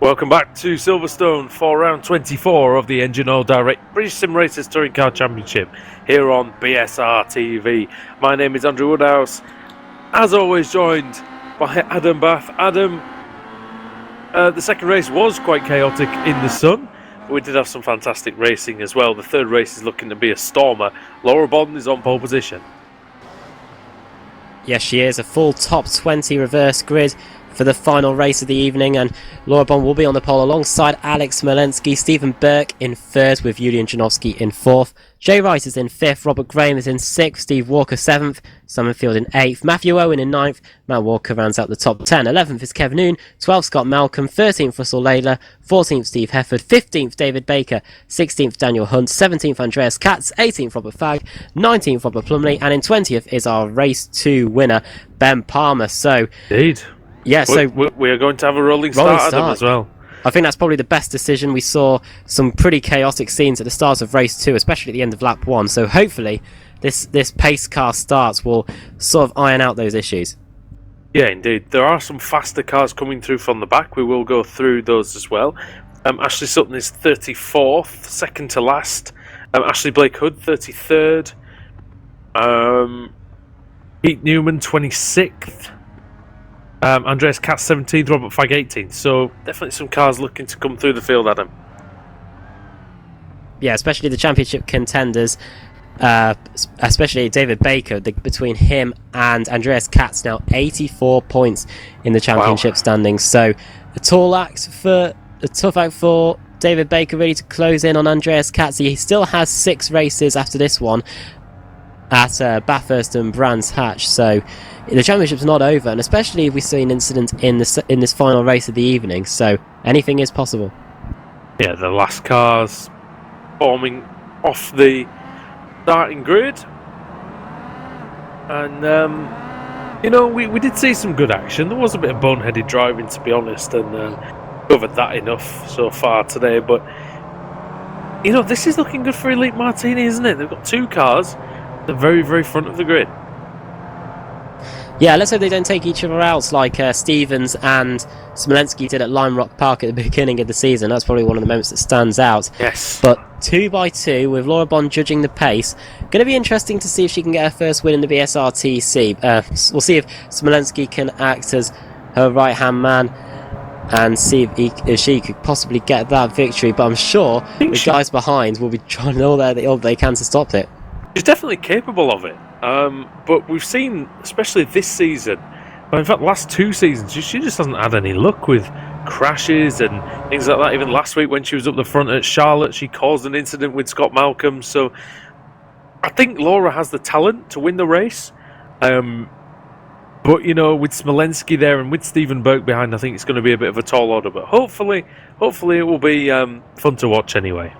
Welcome back to Silverstone for round 24 of the Engine Oil Direct British Sim Racers Touring Car Championship here on BSRTV. My name is Andrew Woodhouse, as always joined by Adam Bath. Adam, the second race was quite chaotic in the sun, but we did have some fantastic racing as well. The third race is looking to be a stormer. Laura Bond is on pole position. Yes, she is. A full top 20 reverse grid for the final race of the evening, and Laura Bond will be on the pole alongside Alex Smolensky. Stephen Burke in third with Julian Janowski in fourth. Jay Wright is in fifth, Robert Graham is in sixth, Steve Walker seventh, Summerfield in eighth, Matthew Owen in ninth, Matt Walker rounds out the top 10. 11th is Kevin Noon, 12th Scott Malcolm, 13th Russell Layla, 14th Steve Hefford, 15th David Baker, 16th Daniel Hunt, 17th Andreas Katz, 18th Robert Fagg, 19th Robert Plumley, and in 20th is our race 2 winner, Ben Palmer. So, indeed. Yeah, so we are going to have a rolling start, Adam, as well. I think that's probably the best decision. We saw some pretty chaotic scenes at the start of race 2, especially at the end of lap 1. So hopefully this pace car starts will sort of iron out those issues. Yeah, indeed. There are some faster cars coming through from the back. We will go through those as well. Ashley Sutton is 34th, second to last. Ashley Blake Hood, 33rd. Pete Newman, 26th. Andreas Katz 17th, Robert Fagg 18th. So definitely some cars looking to come through the field, Adam. Yeah, especially the championship contenders, especially David Baker. Between him and Andreas Katz, now 84 points in the championship standings. So a tough act for David Baker, really, to close in on Andreas Katz. He still has 6 races after this one at Bathurst and Brands Hatch, so the championship's not over, and especially if we see an incident in this final race of the evening, so anything is possible. Yeah, the last cars forming off the starting grid, and we did see some good action. There was a bit of boneheaded driving, to be honest, and covered that enough so far today, but this is looking good for Elite Martini, isn't it? They've got 2 cars at the very, very front of the grid. Yeah, let's hope they don't take each other out like Stevens and Smolensky did at Lime Rock Park at the beginning of the season. That's probably one of the moments that stands out. Yes. But 2 by 2 with Laura Bond judging the pace. Going to be interesting to see if she can get her first win in the BSRTC. We'll see if Smolensky can act as her right-hand man and see if she could possibly get that victory. But I'm sure the guys behind will be trying all they can to stop it. She's definitely capable of it. But we've seen, especially this season, well, in fact, last 2 seasons, she just hasn't had any luck with crashes and things like that. Even last week when she was up the front at Charlotte, she caused an incident with Scott Malcolm. So I think Laura has the talent to win the race. But, with Smolensky there and with Stephen Burke behind, I think it's going to be a bit of a tall order. But hopefully it will be fun to watch anyway.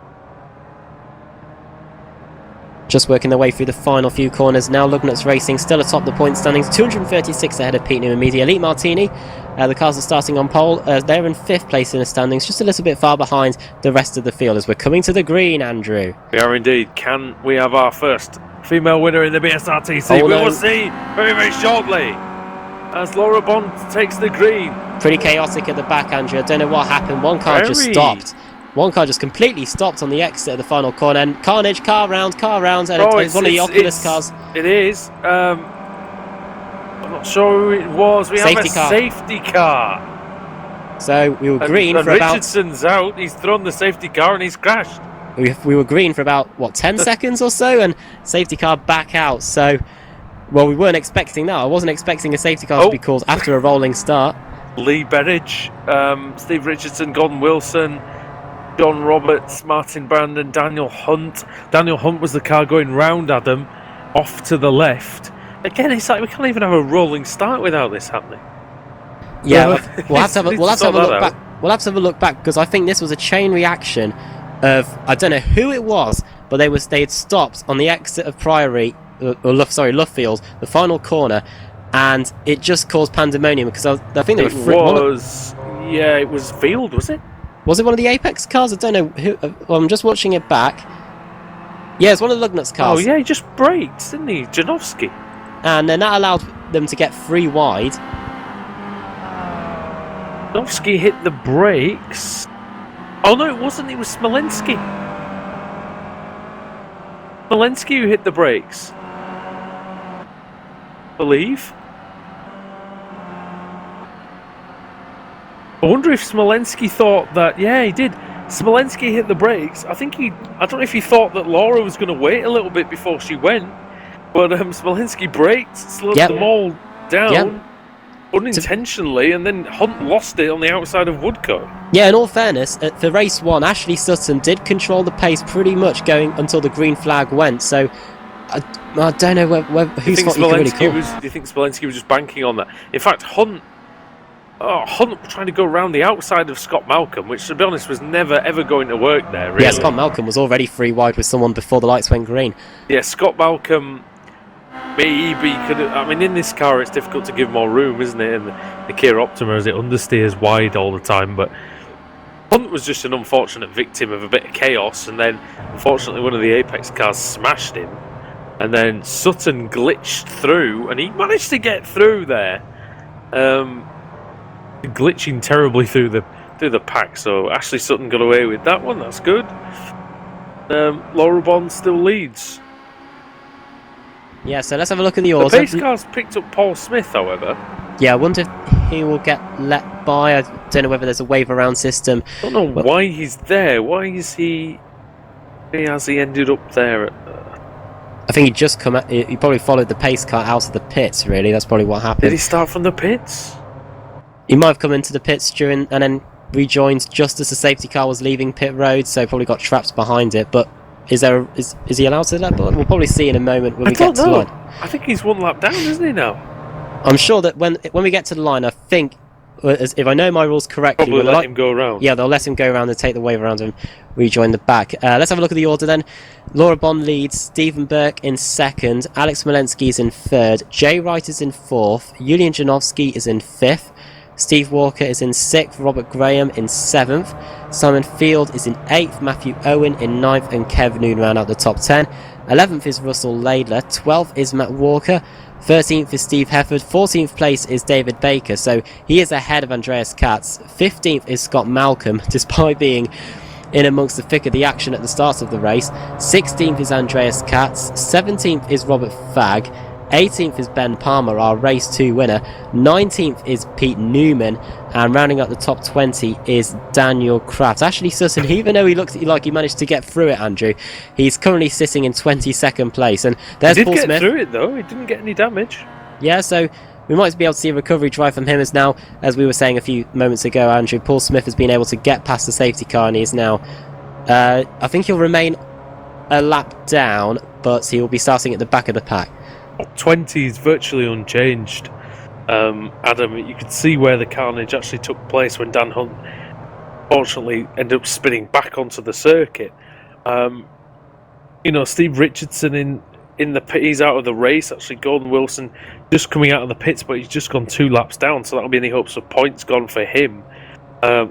Just working their way through the final few corners now. Lugnuts Racing still atop the point standings, 236 ahead of Pete Newman Media. Elite Martini, the cars are starting on pole. They're in 5th place in the standings, just a little bit far behind the rest of the field as we're coming to the green, Andrew. We are indeed. Can we have our first female winner in the BSRTC? We will see very, very shortly as Laura Bond takes the green. Pretty chaotic at the back, Andrew. I don't know what happened. One car just stopped. One car just completely stopped on the exit of the final corner, and carnage, car round, and it's one of the Oculus cars. It is. I'm not sure who it was. We have a safety car. So we were green for about... Richardson's out. He's thrown the safety car and he's crashed. We were green for about, 10 seconds or so, and safety car back out. So, well, we weren't expecting that. I wasn't expecting a safety car to be called after a rolling start. Lee Berridge, Steve Richardson, Gordon Wilson, John Roberts, Martin Brandon, Daniel Hunt. Daniel Hunt was the car going round Adam, off to the left. Again, it's like we can't even have a rolling start without this happening. Yeah, we'll have to have a look back. We'll have to have a look back because I think this was a chain reaction of, I don't know who it was, but they had stopped on the exit of Priory, Luffield, the final corner, and it just caused pandemonium because I think they were. It was Field, was it? Was it one of the Apex cars? I don't know who. Well, I'm just watching it back. Yeah, it's one of the Lugnuts cars. Oh yeah, he just braked, didn't he, Janowski? And then that allowed them to get 3 wide. Janowski hit the brakes. Oh no, it wasn't. It was Smolensky. Smolensky who hit the brakes. I believe. I wonder if Smolensky thought that. Yeah, he did. Smolensky hit the brakes. I don't know if he thought that Laura was going to wait a little bit before she went, but Smolensky braked, slowed them all down unintentionally, and then Hunt lost it on the outside of Woodcote. Yeah, in all fairness, for race 1, Ashley Sutton did control the pace pretty much going until the green flag went, so I don't know whose fault you can really call. Do you think Smolensky was just banking on that? In fact, Hunt trying to go around the outside of Scott Malcolm, which, to be honest, was never ever going to work there, really. Yeah, Scott Malcolm was already free wide with someone before the lights went green. Yeah, Scott Malcolm maybe could have... I mean, in this car, it's difficult to give more room, isn't it? And the Kia Optima, as it understeers wide all the time, but Hunt was just an unfortunate victim of a bit of chaos, and then, unfortunately, one of the Apex cars smashed him, and then Sutton glitched through, and he managed to get through there. Glitching terribly through the pack, so Ashley Sutton got away with that one. That's good. Laura Bond still leads. Yeah, so let's have a look at the order. The pace car's picked up Paul Smith, however. Yeah, I wonder if he will get let by. I don't know whether there's a wave around system. I don't know why he's there. Why is he? Has he ended up there? I think he just he probably followed the pace car out of the pits. Really, that's probably what happened. Did he start from the pits? He might have come into the pits during and then rejoined just as the safety car was leaving pit road, so probably got trapped behind it. But is he allowed to let? We'll probably see in a moment when we get to the line. I think he's one lap down, isn't he now? I'm sure that when we get to the line, I think, if I know my rules correctly, probably let him go around. Yeah, they'll let him go around and take the wave around and rejoin the back. Let's have a look at the order then. Laura Bond leads, Stephen Burke in second, Alex Smolensky is in third, Jay Wright is in fourth, Julian Janowski is in fifth, Steve Walker is in 6th, Robert Graham in 7th, Simon Field is in 8th, Matthew Owen in 9th, and Kev Noon round out the top 10. 11th is Russell Laidler, 12th is Matt Walker, 13th is Steve Hefford, 14th place is David Baker, so he is ahead of Andreas Katz. 15th is Scott Malcolm, despite being in amongst the thick of the action at the start of the race. 16th is Andreas Katz, 17th is Robert Fagg, 18th is Ben Palmer, our race 2 winner. 19th is Pete Newman, and rounding up the top 20 is Daniel Kraft. Ashley Sutton, even though he looked like he managed to get through it, Andrew, he's currently sitting in 22nd place. And there's Paul Smith. He did get through it though. He didn't get any damage. Yeah, so we might be able to see a recovery drive from him, as now, as we were saying a few moments ago, Andrew, Paul Smith has been able to get past the safety car, and he's now, I think he'll remain a lap down, but he will be starting at the back of the pack. 20 is virtually unchanged. Adam, you could see where the carnage actually took place when Dan Hunt fortunately ended up spinning back onto the circuit. Steve Richardson in the pit, he's out of the race. Actually, Gordon Wilson just coming out of the pits, but he's just gone 2 laps down, so that'll be any hopes of points gone for him.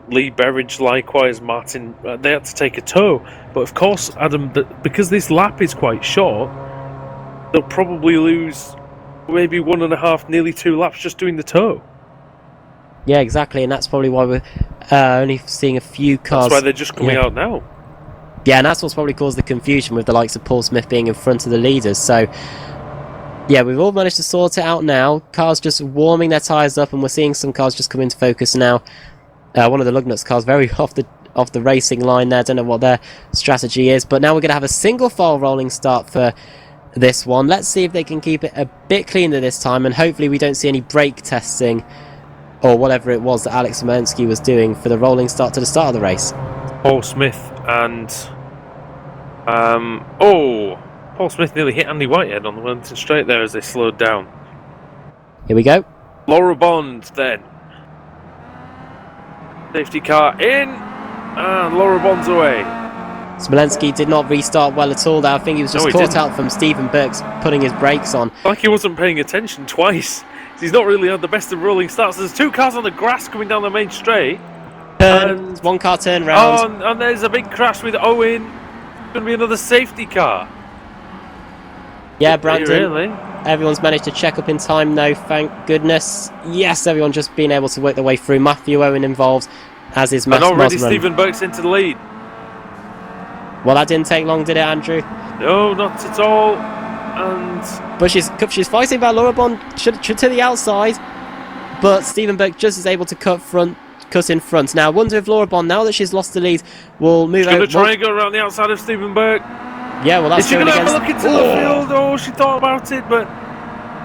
Lee Berridge, likewise, Martin, they had to take a tow. But of course, Adam, because this lap is quite short, they'll probably lose maybe 1.5, nearly 2 laps just doing the tow. Yeah, exactly, and that's probably why we're only seeing a few cars. That's why they're just coming out now. Yeah, and that's what's probably caused the confusion with the likes of Paul Smith being in front of the leaders. So, yeah, we've all managed to sort it out now. Cars just warming their tyres up, and we're seeing some cars just come into focus now. One of the Lugnuts cars very off the racing line there. Don't know what their strategy is, but now we're going to have a single file rolling start for this one. Let's see if they can keep it a bit cleaner this time, and hopefully we don't see any brake testing or whatever it was that Alex Smolensky was doing for the rolling start to the start of the race. Paul Smith and Paul Smith nearly hit Andy Whitehead on the Wellington straight there as they slowed down. Here we go. Laura Bond then. Safety car in, and Laura Bond's away. Smolensky did not restart well at all there. I think he was just caught out from Stephen Burke's putting his brakes on. Like he wasn't paying attention twice. He's not really had the best of rolling starts. There's 2 cars on the grass coming down the main straight. And 1 car turn round. And there's a big crash with Owen. It's going to be another safety car. Yeah, Brandon. Really? everyone's managed to check up in time though, thank goodness. Yes, everyone just been able to work their way through. Matthew Owen involved, as is And already Mosman. Stephen Burke's into the lead. Well, that didn't take long, did it, Andrew? No, not at all. And But she's fighting about Laura Bond to the outside, but Stephen Burke just is able to cut in front. Now, I wonder if Laura Bond, now that she's lost the lead, will move over. She's going to try and go around the outside of Stephen Burke. Yeah, well, that's Is she going going to against... have a look into the field? Oh, she thought about it, but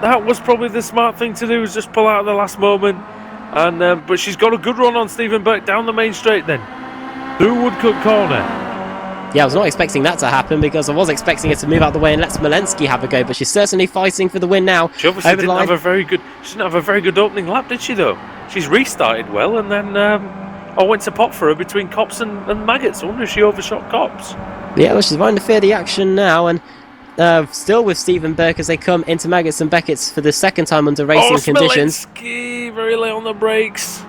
that was probably the smart thing to do, was just pull out at the last moment. And but she's got a good run on Stephen Burke down the main straight then. Through Woodcut Corner. Yeah, I was not expecting that to happen, because I was expecting her to move out the way and let Smolenski have a go, but she's certainly fighting for the win now. She obviously didn't have a very good opening lap, did she, though? She's restarted well, and then I went to pop for her between Copse and Maggots. I wonder if she overshot Copse. Yeah, well, she's running to fear the action now, and still with Stephen Burke as they come into Maggots and Beckett's for the second time under racing conditions. Smolenski, very late on the brakes.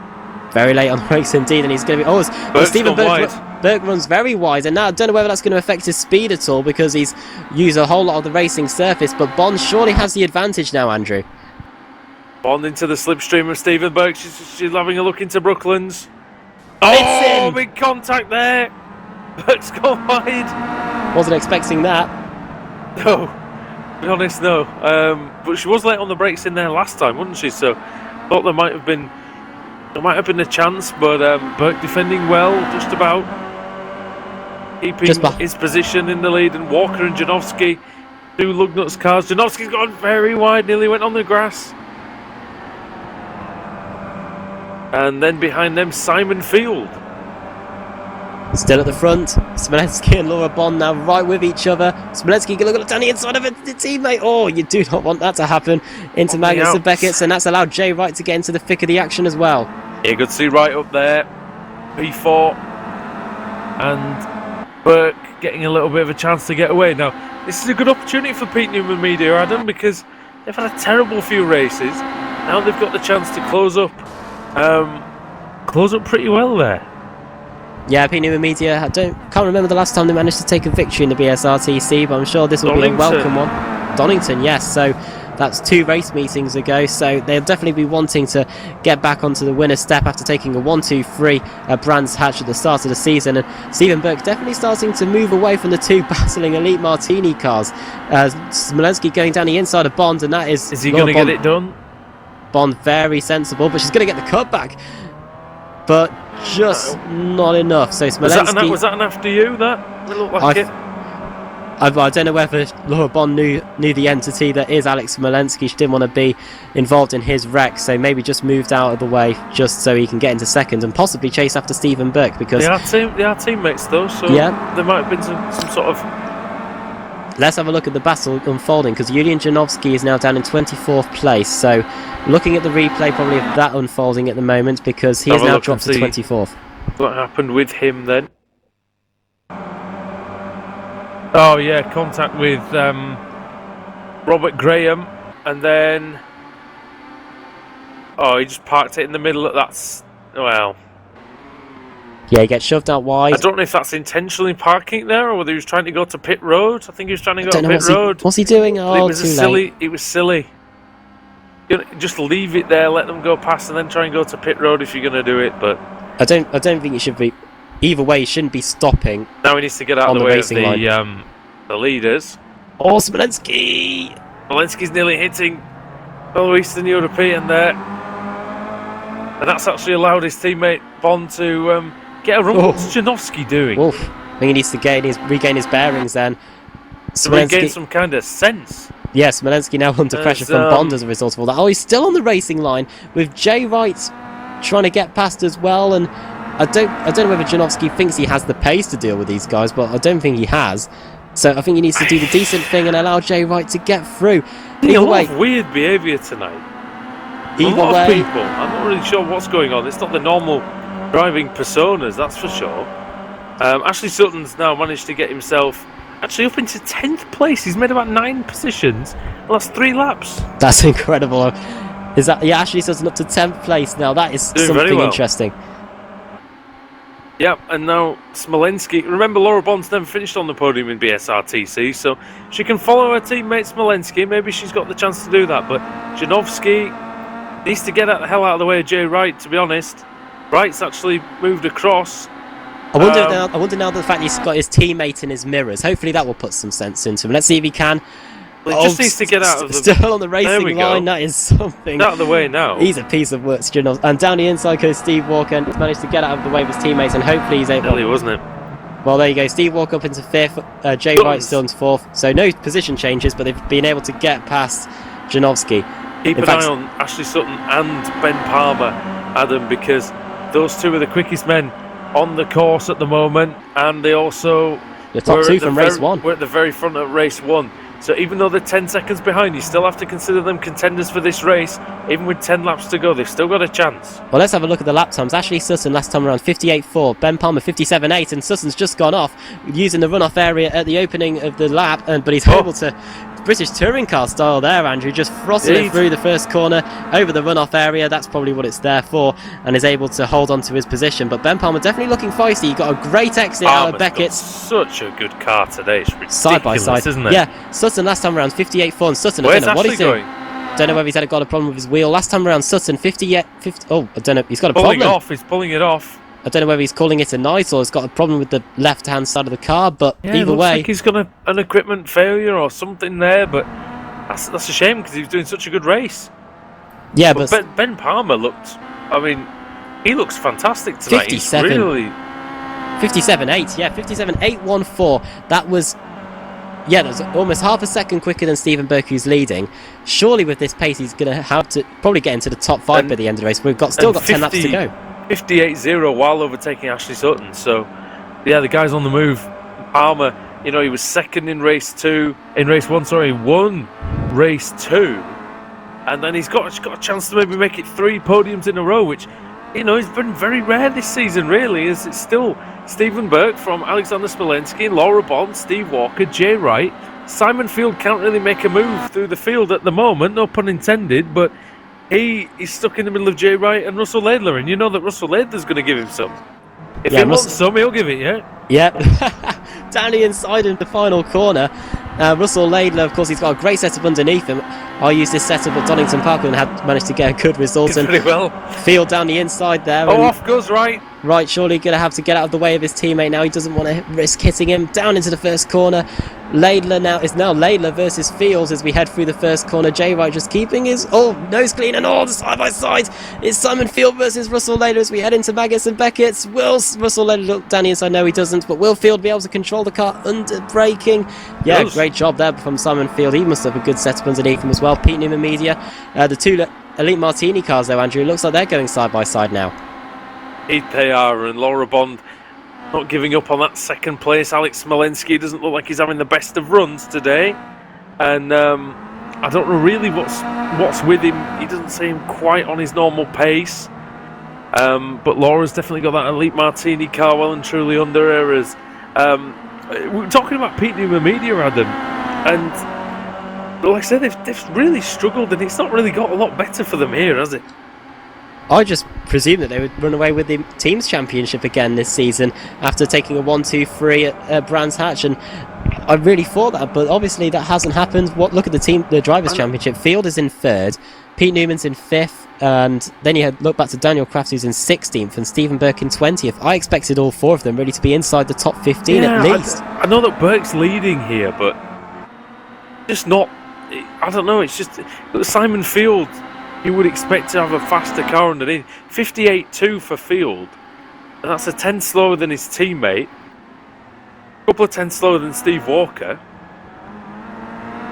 Very late on the brakes indeed, and he's going to be... Oh, Stephen Burke runs very wide, and now I don't know whether that's going to affect his speed at all, because he's used a whole lot of the racing surface, but Bond surely has the advantage now, Andrew. Bond into the slipstream of Stephen Burke. She's having a look into Brooklands. It's in! Big contact there. Burke's gone wide. Wasn't expecting that. No, to be honest, no. But she was late on the brakes in there last time, wasn't she? So thought there might have been a chance, but Burke defending well, just about keeping his position in the lead, and Walker and Janowski, two Lugnut's cars. Janowski's gone very wide, nearly went on the grass. And then behind them, Simon Field. Still at the front, Smolenski and Laura Bond now right with each other. Smolenski going to look down the inside of the teammate. Oh, you do not want that to happen. Into Maggots and Beckett's, and that's allowed Jay Wright to get into the thick of the action as well. Yeah, good to see Wright up there. P4. And Burke getting a little bit of a chance to get away. Now, this is a good opportunity for Pete Newman Media, Adam, because they've had a terrible few races. Now they've got the chance to close up pretty well there. Yeah, Pete Newman Media, can't remember the last time they managed to take a victory in the BSRTC, but I'm sure this will be a welcome one. Donington, yes, so that's 2 race meetings ago, so they'll definitely be wanting to get back onto the winner's step after taking a 1-2-3 Brands Hatch at the start of the season. And Stephen Burke definitely starting to move away from the 2 battling Elite Martini cars. Smolenski going down the inside of Bond, and that is... Is he going to get it done? Bond very sensible, but she's going to get the cutback. But just not enough. So Smolenski... Was that an after you, that? It looked like it. I don't know whether Laura Bond knew the entity that is Alex Smolenski. She didn't want to be involved in his wreck, so maybe just moved out of the way just so he can get into second and possibly chase after Stephen Burke, because they are teammates though, so yeah, there might have been some sort of... Let's have a look at the battle unfolding, because Julian Janowski is now down in 24th place, so looking at the replay probably of that unfolding at the moment, because he has now dropped to 24th. What happened with him then? Oh yeah, contact with Robert Graham, and then he just parked it in the middle. That's well. Yeah, he gets shoved out wide. I don't know if that's intentionally parking there, or whether he was trying to go to pit road. I think he was trying to go to pit road. What's he doing? Oh, it was late. It was silly. Just leave it there, let them go past, and then try and go to pit road if you're going to do it. But I don't think you should be. Either way, you shouldn't be stopping. Now he needs to get out of the way of the leaders. Oh, Smolenski! Smolenski's nearly hitting fellow Eastern European there. And that's actually allowed his teammate Bond to get a run. What's Janowski doing? Oof. I think he needs to regain his bearings then. To regain some kind of sense. Yeah, Smolenski now under pressure from Bond as a result of all that. Oh, he's still on the racing line with Jay Wright trying to get past as well, and I don't know whether Janowski thinks he has the pace to deal with these guys, but I don't think he has. So I think he needs to do the decent thing and allow Jay Wright to get through. A lot of weird behaviour tonight. A lot of people. I'm not really sure what's going on. It's not the normal driving personas, that's for sure. Ashley Sutton's now managed to get himself actually up into 10th place. He's made about 9 positions the last 3 laps. That's incredible. Ashley Sutton up to 10th place now. That is something interesting. Yep, and now Smolensky. Remember, Laura Bond's never finished on the podium in BSRTC, so she can follow her teammate Smolensky. Maybe she's got the chance to do that, but Janowski needs to get the hell out of the way of Jay Wright, to be honest. Wright's actually moved across. I wonder now the fact he's got his teammate in his mirrors. Hopefully that will put some sense into him. Let's see if he can. Well, he just needs to get out of the... Still on the racing line, that is something. Out of the way now. He's a piece of work, and down the inside goes Steve Walker, and he's managed to get out of the way of his teammates, and hopefully he's able... Silly, wasn't it? Well, there you go. Steve Walker up into 5th, Jay Wright still into 4th. So no position changes, but they've been able to get past Janowski. Keep an eye on Ashley Sutton and Ben Palmer, Adam, because those two are the quickest men on the course at the moment, and they also... The top two from race 1. We're at the very front of race 1. So even though they're 10 seconds behind, you still have to consider them contenders for this race. Even with 10 laps to go, they've still got a chance. Well, let's have a look at the lap times. Ashley Sutton last time around 58.4, Ben Palmer 57.8, and Sutton's just gone off using the runoff area at the opening of the lap, but he's able to... British touring car style there, Andrew, just throttling through the first corner over the runoff area. That's probably what it's there for, and is able to hold on to his position. But Ben Palmer definitely looking feisty. He got a great exit out of Beckett's. Such a good car today. It's ridiculous, side by side, isn't it? Yeah, Sutton last time around 58.4, and Sutton, Where's I don't know what he's doing. Don't know whether he's got a problem with his wheel. Last time around, Sutton 50. Oh, I don't know. He's got a problem. He's pulling it off. I don't know whether he's calling it a night or he's got a problem with the left-hand side of the car. But either way, like he's got an equipment failure or something there. But that's a shame because he was doing such a good race. Yeah, but Ben Palmer looked. I mean, he looks fantastic tonight. 57. 57.8. Yeah, 57.814. That was. Yeah, that was almost half a second quicker than Stephen Burke, who's leading. Surely with this pace, he's going to have to probably get into the top 5 by the end of the race. We've still got 10 laps to go. 58.0 while overtaking Ashley Sutton. So, yeah, the guy's on the move. Palmer, he was second in race 2. In race 1, sorry, won race 2. And then he's got a chance to maybe make it 3 podiums in a row, which, has been very rare this season, really. It's still Stephen Burke from Alexander Smolensky, Laura Bond, Steve Walker, Jay Wright. Simon Field can't really make a move through the field at the moment, no pun intended, but he's stuck in the middle of Jay Wright and Russell Laidler, and you know that Russell Laidler's going to give him some. If he wants some, he'll give it, yeah? Yep. Down the inside in the final corner. Russell Laidler, of course, he's got a great setup underneath him. I used this setup at Donington Park and had managed to get a good result. Did pretty well. Field down the inside there. Off goes Wright. Wright surely going to have to get out of the way of his teammate now. He doesn't want to risk hitting him. Down into the first corner. Laidler now Laidler versus Fields as we head through the first corner. Jay Wright just keeping his nose clean, and the side by side. It's Simon Field versus Russell Laidler as we head into Maggotts and Beckett's. Will Russell Laidler look down the inside? No, he doesn't. But will Field be able to control the car under braking? Yeah, great job there from Simon Field. He must have a good setup underneath him as well. Pete Newman Media. The 2 Elite Martini cars though, Andrew, it looks like they're going side by side now. They are, and Laura Bond not giving up on that second place. Alex Smolensky doesn't look like he's having the best of runs today, and I don't know really what's with him. He doesn't seem quite on his normal pace, but Laura's definitely got that Elite Martini car well and truly under her. As we're talking about Pete Newman Media, Adam, and like I said, they've really struggled, and it's not really got a lot better for them here, has it? I just presumed that they would run away with the team's championship again this season after taking a 1-2-3 at Brands Hatch, and I really thought that, but obviously that hasn't happened. Look at the drivers' championship. Field is in 3rd, Pete Newman's in 5th, and then you look back to Daniel Kraft, who's in 16th, and Stephen Burke in 20th. I expected all 4 of them really to be inside the top 15 at least. I know that Burke's leading here, but just not. I don't know. It's just Simon Field. You would expect to have a faster car underneath. 58.2 for Field, and that's a 10 slower than his teammate. A couple of 10 slower than Steve Walker.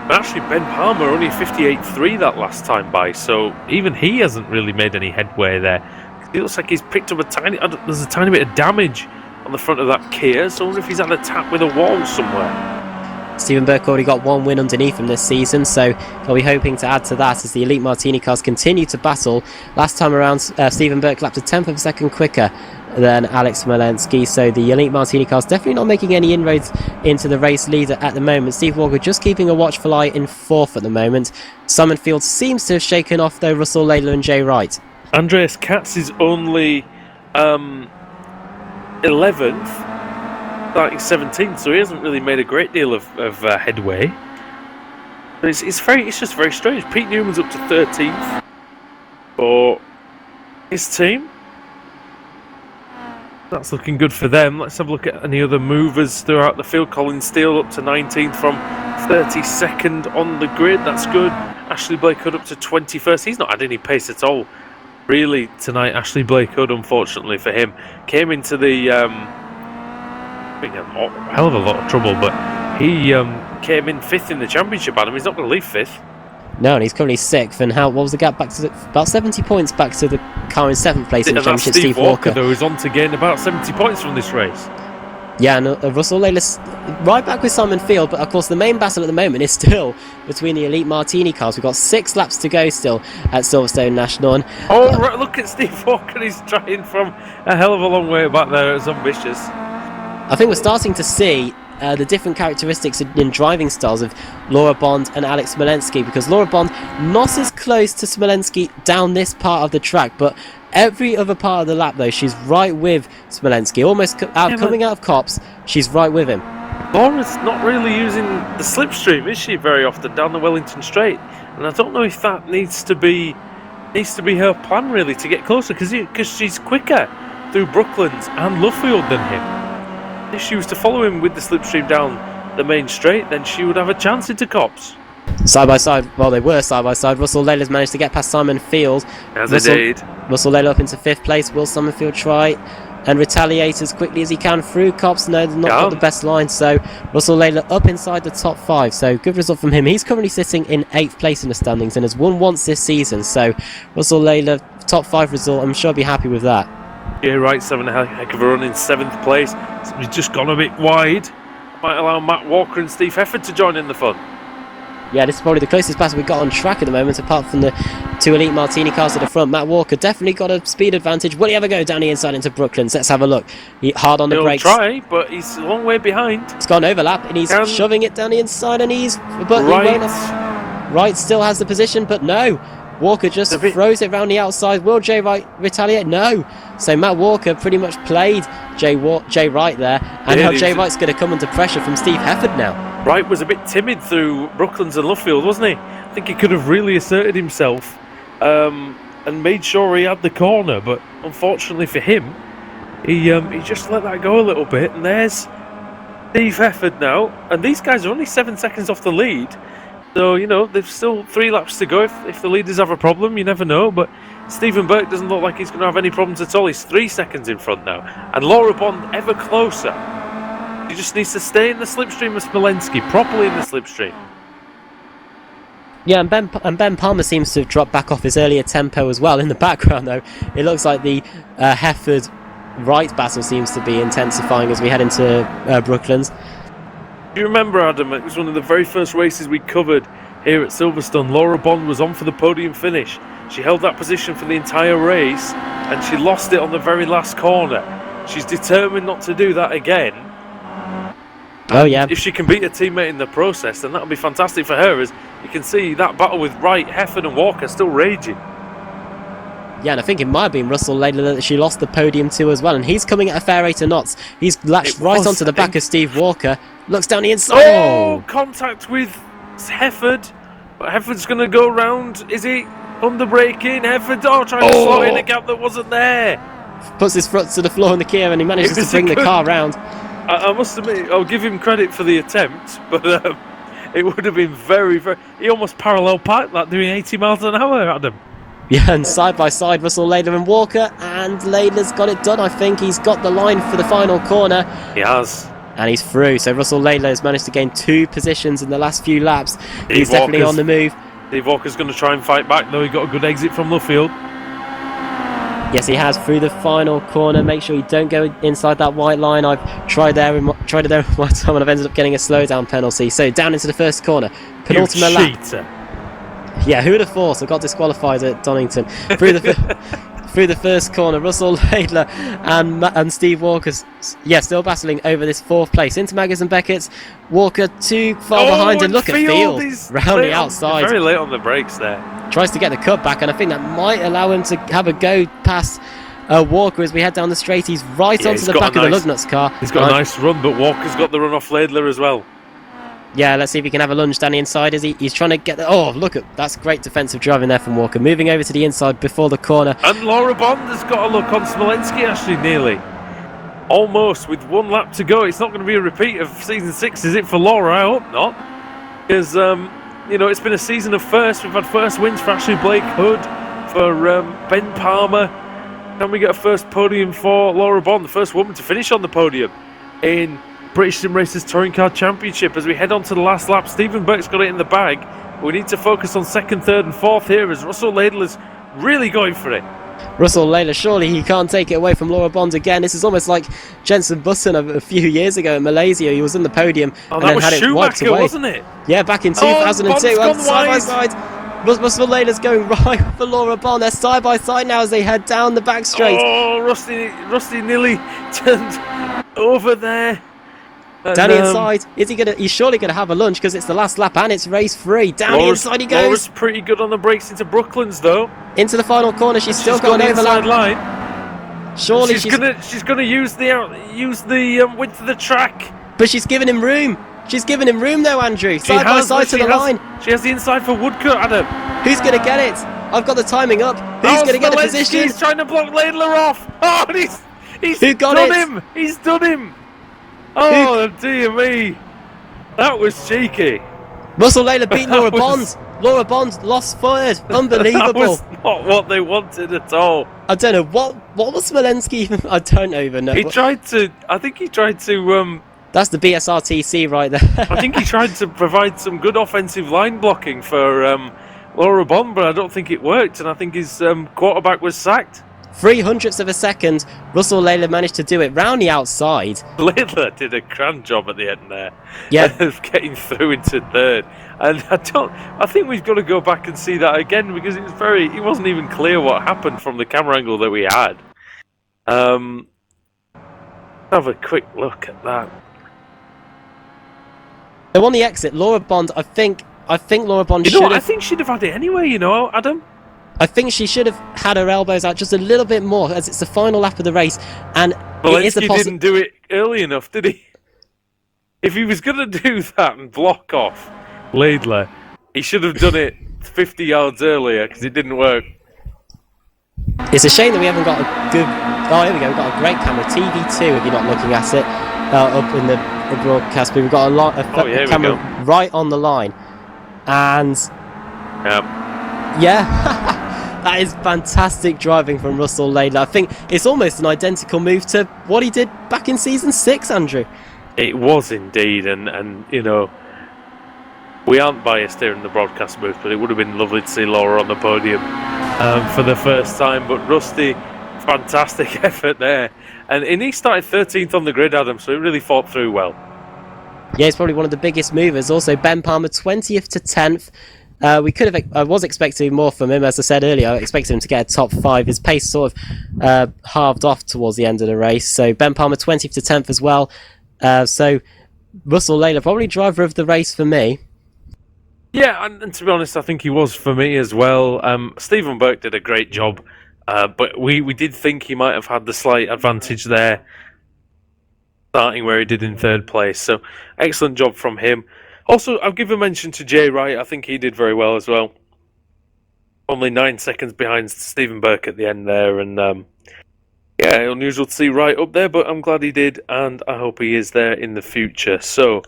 And actually, Ben Palmer only 58.3 that last time by, so even he hasn't really made any headway there. It looks like he's picked up there's a tiny bit of damage on the front of that Kia, so I wonder if he's had a tap with a wall somewhere. Stephen Burke already got 1 win underneath him this season, so they'll be hoping to add to that as the Elite Martini cars continue to battle. Last time around, Stephen Burke lapped a 10th of a second quicker than Alex Smolensky, so the Elite Martini cars definitely not making any inroads into the race leader at the moment. Steve Walker just keeping a watchful eye in 4th at the moment. Simon Field seems to have shaken off, though, Russell Laidler and Jay Wright. Andreas Katz is only 11th, starting 17th, so he hasn't really made a great deal of headway. But it's just very strange. Pete Newman's up to 13th for his team. That's looking good for them. Let's have a look at any other movers throughout the field. Colin Steele up to 19th from 32nd on the grid. That's good. Ashley Blake Hood up to 21st. He's not had any pace at all, really, tonight. Ashley Blake Hood, unfortunately for him, came into the a hell of a lot of trouble, but he came in 5th in the championship, Adam. He's not going to leave 5th. No, and he's currently 6th. And what was the gap back to about 70 points back to the car in 7th place in the championship, Steve Walker. Though, is on to gain about 70 points from this race. Yeah, and Russell Layla's right back with Simon Field, but of course the main battle at the moment is still between the Elite Martini cars. We've got 6 laps to go still at Silverstone National. And, right, look at Steve Walker. He's trying from a hell of a long way back there. It's ambitious. I think we're starting to see the different characteristics in driving styles of Laura Bond and Alex Smolensky, because Laura Bond not as close to Smolensky down this part of the track, but every other part of the lap though she's right with Smolensky, almost coming out of Copse, she's right with him. Laura's not really using the slipstream, is she, very often down the Wellington Straight, and I don't know if that needs to be her plan really, to get closer, because she's quicker through Brooklands and Luffield than him. If she was to follow him with the slipstream down the main straight, then she would have a chance into Copse. Side by side, well, they were side by side. Russell Layla's managed to get past Simon Field. As he did. Russell Layla up into 5th place. Will Summerfield try and retaliate as quickly as he can through Copse? No, they've not got the best line. So Russell Layla up inside the top 5. So good result from him. He's currently sitting in 8th place in the standings and has won once this season. So Russell Layla, top 5 result. I'm sure he'll be happy with that. Yeah, right, 7 heck of a run in 7th place. He's just gone a bit wide. Might allow Matt Walker and Steve Hefford to join in the fun. Yeah, this is probably the closest battle we've got on track at the moment, apart from the 2 Elite Martini cars at the front. Matt Walker definitely got a speed advantage. Will he ever go down the inside into Brooklands? Let's have a look. Hard on the brakes. He'll try, but he's a long way behind. It's got an overlap, and he's shoving it down the inside, and Wright still has the position, but no. Walker just throws it around the outside. Will Jay Wright retaliate? No. So Matt Walker pretty much played Jay Wright there. And now Jay Wright's going to come under pressure from Steve Hefford now. Wright was a bit timid through Brooklands and Luffield, wasn't he? I think he could have really asserted himself and made sure he had the corner. But unfortunately for him, he just let that go a little bit. And there's Steve Hefford now. And these guys are only 7 seconds off the lead. So, they've still 3 laps to go. If the leaders have a problem, you never know. But Stephen Burke doesn't look like he's going to have any problems at all. He's 3 seconds in front now. And Laura Bond ever closer. He just needs to stay in the slipstream of Smolensky, properly in the slipstream. Yeah, and Ben Palmer seems to have dropped back off his earlier tempo as well. In the background, though, it looks like the Hefford-Wright battle seems to be intensifying as we head into Brooklands. Do you remember, Adam, it was one of the very first races we covered here at Silverstone. Laura Bond was on for the podium finish. She held that position for the entire race, and she lost it on the very last corner. She's determined not to do that again. Oh, yeah. If she can beat her teammate in the process, then that'll be fantastic for her, as you can see that battle with Wright, Hefford and Walker still raging. Yeah, and I think it might have been Russell Layla that she lost the podium to as well, and he's coming at a fair rate of knots. He's latched right onto the back of Steve Walker. Looks down the inside. Oh, contact with Hefford. But Hefford's going to go round. Is he under braking? Hefford trying to slot in a gap that wasn't there. Puts his foot to the floor in the gear, and he manages to bring the car round. I must admit, I'll give him credit for the attempt, but it would have been very, very... He almost parallel parked that, doing 80 miles an hour, Adam. Yeah, and side by side, Russell Layla and Walker, and Layla's got it done. I think he's got the line for the final corner. He has. And he's through, so Russell Layla has managed to gain 2 positions in the last few laps. He's definitely on the move. Steve Walker's going to try and fight back, though. He got a good exit from Luffield. Yes, he has, through the final corner. Make sure you don't go inside that white line. I've tried it there in my time, and I've ended up getting a slowdown penalty. So down into the first corner. Penultimate lap. Yeah, who would have thought? I got disqualified at Donington. Through the first corner, Russell Layla and Steve Walker, still battling over this 4th place. Into Maggers and Beckett's. Walker too far behind, and look at Field round the outside. Very late on the brakes there. Tries to get the cut back, and I think that might allow him to have a go past Walker, as we head down the straight, he's right onto the back of the Lugnuts car. He's got a nice run, but Walker's got the run off Laidler as well. Yeah, let's see if he can have a lunge down the inside. He's trying to get the... Oh, look, that's great defensive driving there from Walker. Moving over to the inside before the corner. And Laura Bond has got a look on Smolenski, actually, nearly. Almost, with 1 lap to go. It's not going to be a repeat of Season 6, is it, for Laura? I hope not. Because, you know, it's been a season of firsts. We've had first wins for Ashley Blake Hood, for Ben Palmer. Can we get a first podium for Laura Bond, the first woman to finish on the podium in British Sim Racers Touring Car Championship? As we head on to the last lap, Stephen Burke's got it in the bag. We need to focus on 2nd, 3rd and 4th here, as Russell Laidler's really going for it. Russell Laidler, surely he can't take it away from Laura Bond again. This is almost like Jenson Button a few years ago in Malaysia. He was in the podium and then had it wiped away. Wasn't it? Yeah, back in 2002. Side by side. Russell Laidler's going right for Laura Bond. They're side by side now as they head down the back straight. Oh, Rusty nearly turned over there. Down the inside, he's surely gonna have a lunge because it's the last lap and it's race 3. Down the inside he goes. Laura's pretty good on the brakes into Brooklands though. Into the final corner, she's still got an overlap line. Surely she's gonna use the width of the track. But she's giving him room. She's giving him room though, Andrew. Side by side to the line. She has the inside for Woodcut, Adam. Who's gonna get it? I've got the timing up. Who's gonna get the position? He's trying to block Laidler off. Oh, he's done him. He's done him. Oh, dear me. That was cheeky. Russell Laidler beat Laura Bond. Laura Bond lost 3rd. Unbelievable. That was not what they wanted at all. I don't know. What was Smolenski? I don't even know. I think he tried to... That's the BSRTC right there. I think he tried to provide some good offensive line blocking for Laura Bond, but I don't think it worked, and I think his quarterback was sacked. 0.03 of a second, Russell Laidler managed to do it round the outside. Laidler did a grand job at the end there. Yeah. Of getting through into 3rd. And I think we've got to go back and see that again because it wasn't even clear what happened from the camera angle that we had. Have a quick look at that. So on the exit, Laura Bond, I think Laura Bond should have... I think she'd have had it anyway, Adam. I think she should have had her elbows out just a little bit more as it's the final lap of the race. And Smolenski didn't do it early enough, did he? If he was going to do that and block off Laidler, he should have done it 50 yards earlier because it didn't work. It's a shame that we haven't got a good... Oh, here we go. We've got a great camera. TV2, if you're not looking at it, up in the broadcast. But we've got a camera right on the line. And... Yeah. That is fantastic driving from Russell Laidler. I think it's almost an identical move to what he did back in Season 6, Andrew. It was indeed, and you know, we aren't biased here in the broadcast booth, but it would have been lovely to see Laura on the podium for the first time. But Rusty, fantastic effort there. And he started 13th on the grid, Adam, so he really fought through well. Yeah, he's probably one of the biggest movers. Also, Ben Palmer, 20th to 10th. I was expecting more from him, as I said earlier. I expected him to get a top 5. His pace sort of halved off towards the end of the race. So Ben Palmer 20th to 10th as well. So Russell Laidler probably driver of the race for me. Yeah, and to be honest, I think he was for me as well. Stephen Burke did a great job, but we did think he might have had the slight advantage there, starting where he did in 3rd place. So excellent job from him. Also, I'll give a mention to Jay Wright. I think he did very well as well. Only 9 seconds behind Stephen Burke at the end there. And yeah, unusual to see Wright up there, but I'm glad he did. And I hope he is there in the future. So,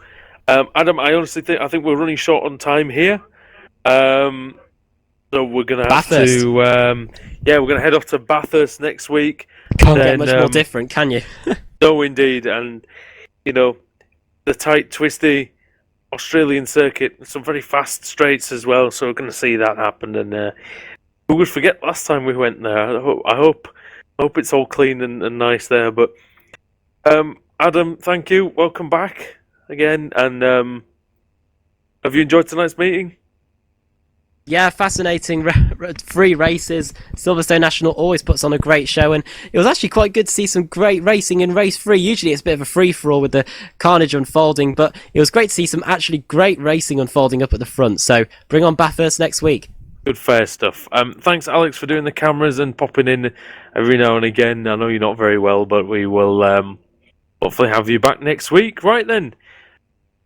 Adam, I honestly think we're running short on time here. So we're going to have to... we're going to head off to Bathurst next week. Can't get much more different, can you? No, indeed. And, you know, the tight, twisty... Australian circuit, some very fast straights as well, so we're going to see that happen. And we would forget last time we went there. I hope it's all clean and nice there. But Adam, thank you. Welcome back again. And have you enjoyed tonight's meeting? Yeah, fascinating. 3 races. Silverstone National always puts on a great show, and it was actually quite good to see some great racing in race 3. Usually it's a bit of a free-for-all with the carnage unfolding, but it was great to see some actually great racing unfolding up at the front. So bring on Bathurst next week. Good, fair stuff. Thanks, Alex, for doing the cameras and popping in every now and again. I know you're not very well, but we will hopefully have you back next week. Right then.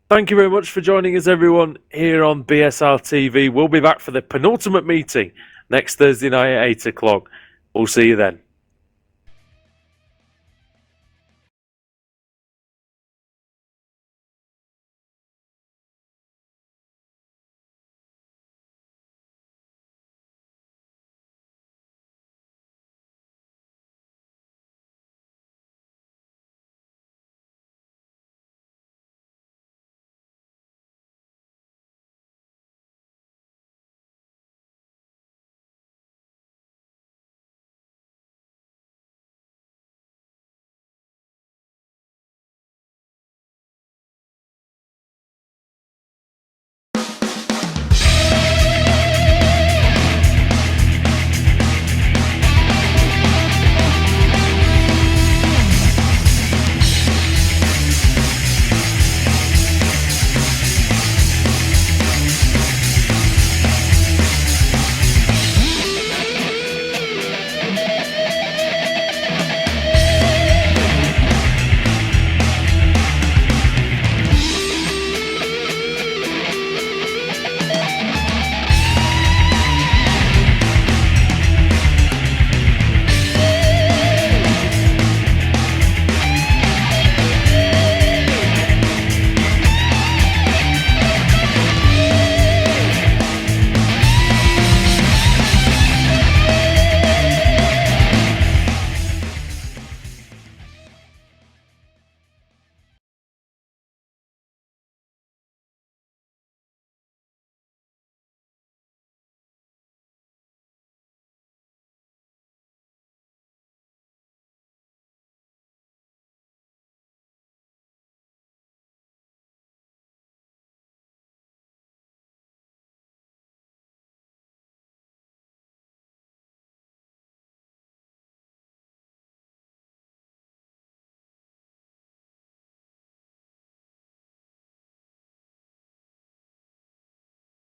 Thank you very much for joining us, everyone, here on BSR TV. We'll be back for the penultimate meeting next Thursday night at 8 o'clock. We'll see you then.